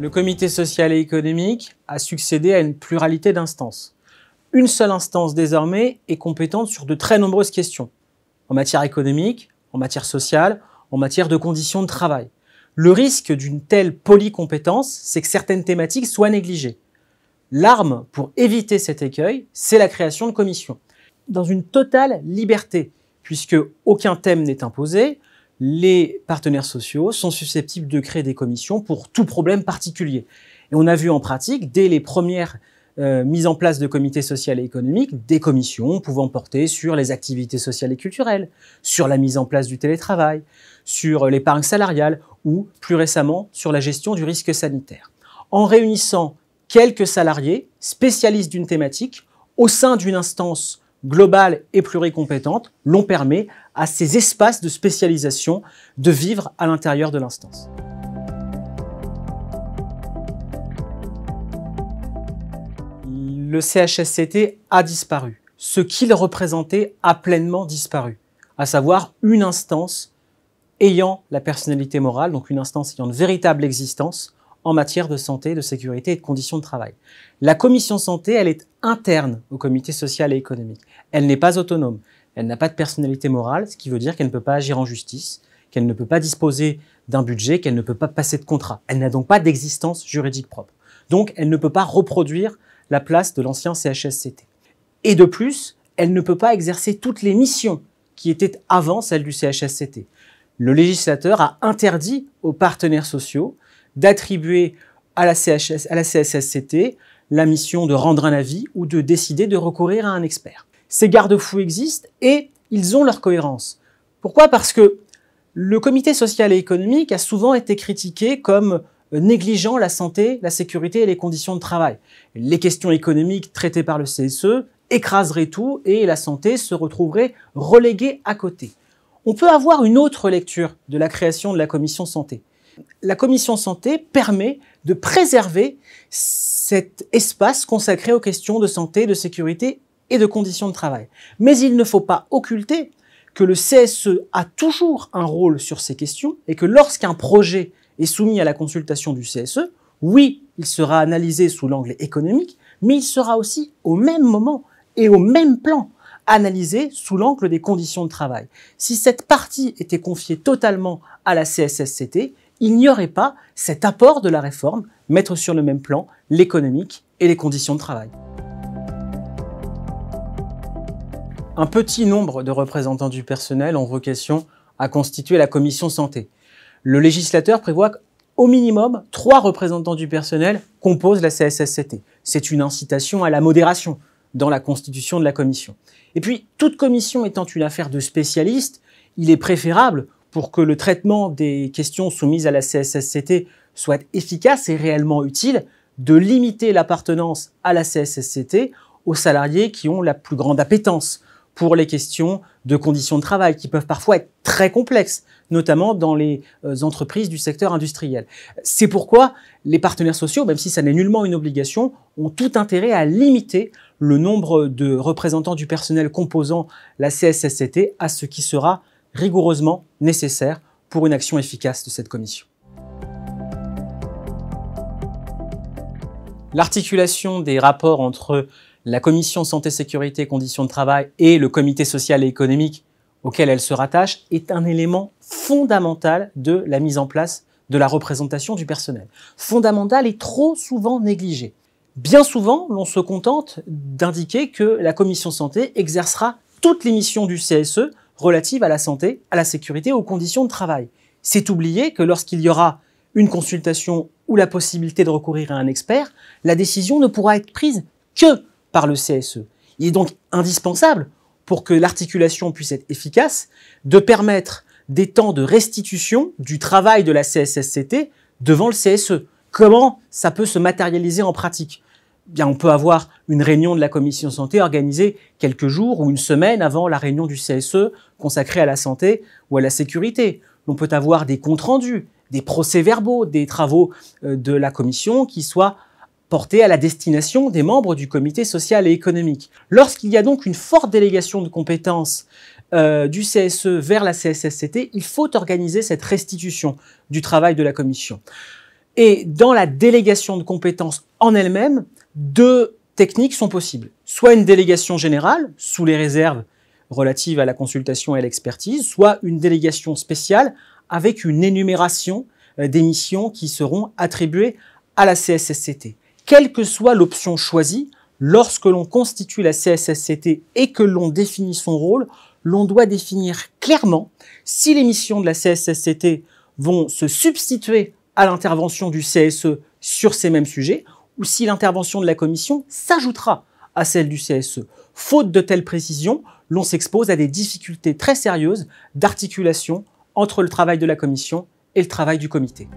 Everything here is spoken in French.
Le comité social et économique a succédé à une pluralité d'instances. Une seule instance désormais est compétente sur de très nombreuses questions, en matière économique, en matière sociale, en matière de conditions de travail. Le risque d'une telle polycompétence, c'est que certaines thématiques soient négligées. L'arme pour éviter cet écueil, c'est la création de commissions. Dans une totale liberté, puisque aucun thème n'est imposé, les partenaires sociaux sont susceptibles de créer des commissions pour tout problème particulier. Et on a vu en pratique, dès les premières mises en place de comités sociaux et économiques, des commissions pouvant porter sur les activités sociales et culturelles, sur la mise en place du télétravail, sur l'épargne salariale ou, plus récemment, sur la gestion du risque sanitaire. En réunissant quelques salariés spécialistes d'une thématique au sein d'une instance globale et pluricompétente, l'on permet à ces espaces de spécialisation de vivre à l'intérieur de l'instance. Le CHSCT a disparu. Ce qu'il représentait a pleinement disparu, à savoir une instance ayant la personnalité morale, donc une instance ayant une véritable existence en matière de santé, de sécurité et de conditions de travail. La commission santé, elle est interne au comité social et économique. Elle n'est pas autonome. Elle n'a pas de personnalité morale, ce qui veut dire qu'elle ne peut pas agir en justice, qu'elle ne peut pas disposer d'un budget, qu'elle ne peut pas passer de contrat. Elle n'a donc pas d'existence juridique propre. Donc, elle ne peut pas reproduire la place de l'ancien CHSCT. Et de plus, elle ne peut pas exercer toutes les missions qui étaient avant celles du CHSCT. Le législateur a interdit aux partenaires sociaux d'attribuer à la CSSCT la mission de rendre un avis ou de décider de recourir à un expert. Ces garde-fous existent et ils ont leur cohérence. Pourquoi ? Parce que le comité social et économique a souvent été critiqué comme négligeant la santé, la sécurité et les conditions de travail. Les questions économiques traitées par le CSE écraseraient tout et la santé se retrouverait reléguée à côté. On peut avoir une autre lecture de la création de la commission santé. La commission santé permet de préserver cet espace consacré aux questions de santé, de sécurité et de conditions de travail. Mais il ne faut pas occulter que le CSE a toujours un rôle sur ces questions et que lorsqu'un projet est soumis à la consultation du CSE, oui, il sera analysé sous l'angle économique, mais il sera aussi au même moment et au même plan analysé sous l'angle des conditions de travail. Si cette partie était confiée totalement à la CSSCT, il n'y aurait pas cet apport de la réforme, mettre sur le même plan l'économique et les conditions de travail. Un petit nombre de représentants du personnel ont vocation à constituer la commission santé. Le législateur prévoit qu'au minimum 3 représentants du personnel composent la CSSCT. C'est une incitation à la modération dans la constitution de la commission. Et puis, toute commission étant une affaire de spécialistes, il est préférable, pour que le traitement des questions soumises à la CSSCT soit efficace et réellement utile, de limiter l'appartenance à la CSSCT aux salariés qui ont la plus grande appétence pour les questions de conditions de travail, qui peuvent parfois être très complexes, notamment dans les entreprises du secteur industriel. C'est pourquoi les partenaires sociaux, même si ça n'est nullement une obligation, ont tout intérêt à limiter le nombre de représentants du personnel composant la CSSCT à ce qui sera rigoureusement nécessaire pour une action efficace de cette commission. L'articulation des rapports entre la commission santé, sécurité et conditions de travail et le comité social et économique auquel elle se rattache est un élément fondamental de la mise en place de la représentation du personnel. Fondamental et trop souvent négligé. Bien souvent, l'on se contente d'indiquer que la commission santé exercera toutes les missions du CSE relatives à la santé, à la sécurité et aux conditions de travail. C'est oublier que lorsqu'il y aura une consultation ou la possibilité de recourir à un expert, la décision ne pourra être prise que par le CSE. Il est donc indispensable, pour que l'articulation puisse être efficace, de permettre des temps de restitution du travail de la CSSCT devant le CSE. Comment ça peut se matérialiser en pratique ? Bien, on peut avoir une réunion de la commission santé organisée quelques jours ou une semaine avant la réunion du CSE consacrée à la santé ou à la sécurité. On peut avoir des comptes rendus, des procès-verbaux, des travaux de la commission qui soient portés à la destination des membres du comité social et économique. Lorsqu'il y a donc une forte délégation de compétences du CSE vers la CSSCT, il faut organiser cette restitution du travail de la commission. Et dans la délégation de compétences en elle-même, deux techniques sont possibles. Soit une délégation générale, sous les réserves relatives à la consultation et à l'expertise, soit une délégation spéciale avec une énumération des missions qui seront attribuées à la CSSCT. Quelle que soit l'option choisie, lorsque l'on constitue la CSSCT et que l'on définit son rôle, l'on doit définir clairement si les missions de la CSSCT vont se substituer à l'intervention du CSE sur ces mêmes sujets, ou si l'intervention de la commission s'ajoutera à celle du CSE. Faute de telles précisions, l'on s'expose à des difficultés très sérieuses d'articulation entre le travail de la commission et le travail du comité.